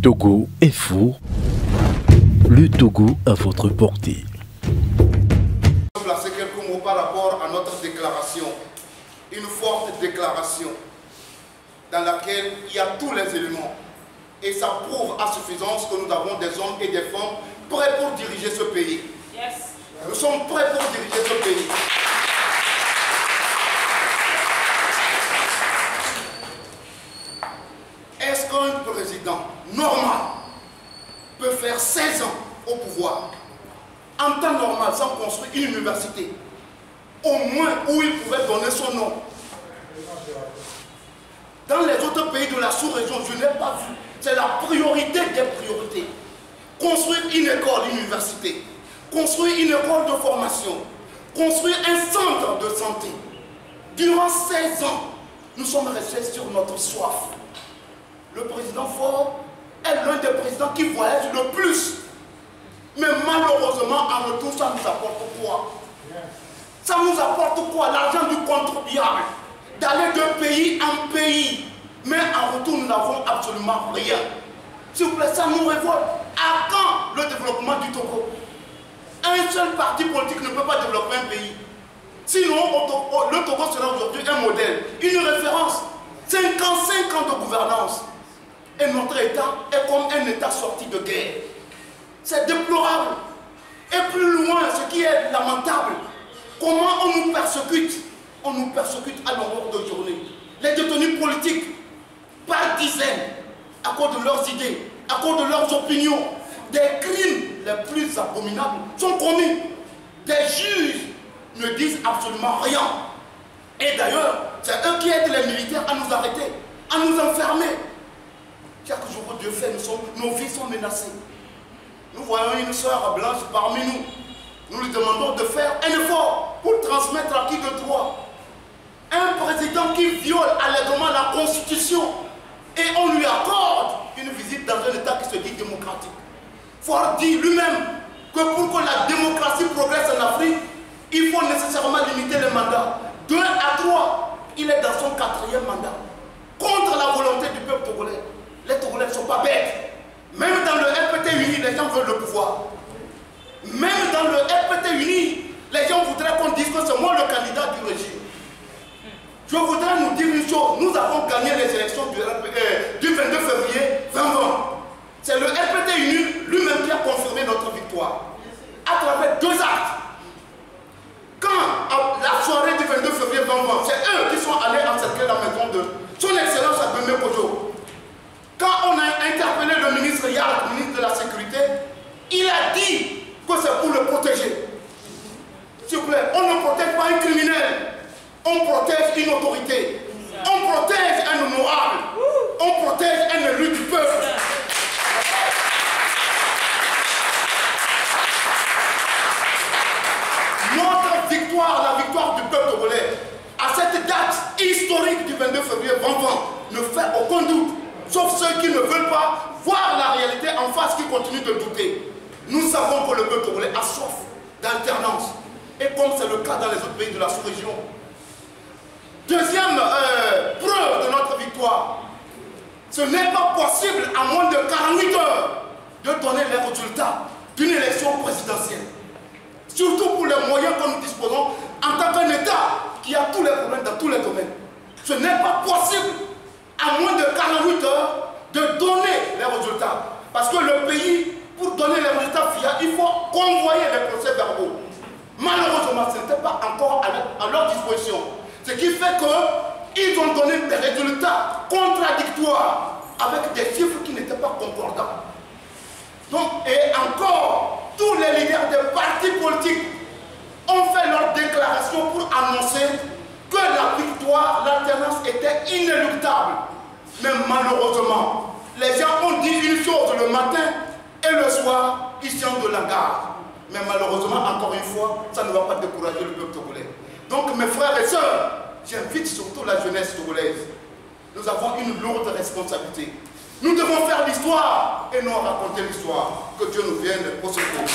Togo est fou. Le Togo à votre portée. Placer quelques mots par rapport à notre déclaration. Une forte déclaration dans laquelle il y a tous les éléments. Et ça prouve à suffisance que nous avons des hommes et des femmes prêts pour diriger ce pays. Yes. Nous sommes prêts pour diriger ce pays. Est-ce qu'un président normal peut faire 16 ans au pouvoir, en temps normal, sans construire une université, au moins où il pouvait donner son nom? Dans les autres pays de la sous-région, je n'ai pas vu. C'est la priorité des priorités. Construire une école, une université, construire une école de formation, construire un centre de santé. Durant 16 ans, nous sommes restés sur notre soif. Le président Faure est l'un des présidents qui voyage le plus. Mais malheureusement, en retour, ça nous apporte quoi? Ça nous apporte quoi? L'argent du contribuable. D'aller de pays en pays. Mais en retour, nous n'avons absolument rien. S'il vous plaît, ça nous révolte. À quand le développement du Togo? Un seul parti politique ne peut pas développer un pays. Sinon, le Togo sera aujourd'hui un modèle, une référence. 55 ans de gouvernance. Et notre État est comme un État sorti de guerre. C'est déplorable. Et plus loin, ce qui est lamentable, comment on nous persécute? On nous persécute à longueur de journée. Les détenus politiques, par dizaines, à cause de leurs idées, à cause de leurs opinions, des crimes les plus abominables sont commis. Des juges ne disent absolument rien. Et d'ailleurs, c'est eux qui aident les militaires à nous arrêter, à nous enfermer. Chaque jour que Dieu fait, nos vies sont menacées. Nous voyons une sœur blanche parmi nous. Nous lui demandons de faire un effort pour transmettre l'acquis de droit. Un président qui viole allègrement la Constitution et on lui accorde une visite dans un État qui se dit démocratique. Faure dit lui-même que pour que la démocratie progresse en Afrique, il faut nécessairement limiter les mandats. 2 à 3, il est dans son 4e mandat. Contre la volonté du peuple togolais. Les Togolais ne sont pas bêtes. Même dans le RPT uni, les gens veulent le pouvoir. Même dans le RPT uni, les gens voudraient qu'on dise que c'est moi le candidat du régime. Je voudrais nous dire une chose. Nous avons gagné les élections du 22 février 2020. C'est le RPT uni lui-même qui a confirmé notre victoire. À travers 2 actes. Quand, à la soirée du 22 février 2020, c'est eux qui sont allés encercler la maison de son Excellence Abemé Kojo. Quand on a interpellé le ministre Yard, ministre de la Sécurité, il a dit que c'est pour le protéger. S'il vous plaît, on ne protège pas un criminel, on protège une autorité, on protège un honorable, on protège un élu du peuple. Notre victoire, la victoire du peuple togolais, à cette date historique du 22 février 2020, ne fait aucun doute. Sauf ceux qui ne veulent pas voir la réalité en face, qui continuent de douter. Nous savons que le peuple togolais a soif d'alternance. Et comme c'est le cas dans les autres pays de la sous-région. Deuxième preuve de notre victoire. Ce n'est pas possible à moins de 48 heures de donner les résultats d'une élection présidentielle. Surtout pour les moyens que nous disposons en tant qu'un État qui a tous les problèmes dans tous les domaines. Ce n'est pas possible à moins de 48 heures de donner les résultats. Parce que le pays, pour donner les résultats fiables, il faut convoyer les procès-verbaux. Malheureusement, ce n'était pas encore à leur disposition. Ce qui fait qu'ils ont donné des résultats contradictoires avec des chiffres qui n'étaient pas concordants. Donc, et encore, tous les leaders des partis politiques ont fait leur déclaration pour annoncer que la victoire, l'alternance était inéluctable. Mais malheureusement, les gens ont dit une chose le matin et le soir, ils sont de la garde. Mais malheureusement, encore une fois, ça ne va pas décourager le peuple togolais. Donc mes frères et sœurs, j'invite surtout la jeunesse togolaise. Nous avons une lourde responsabilité. Nous devons faire l'histoire et non raconter l'histoire. Que Dieu nous vienne au secours.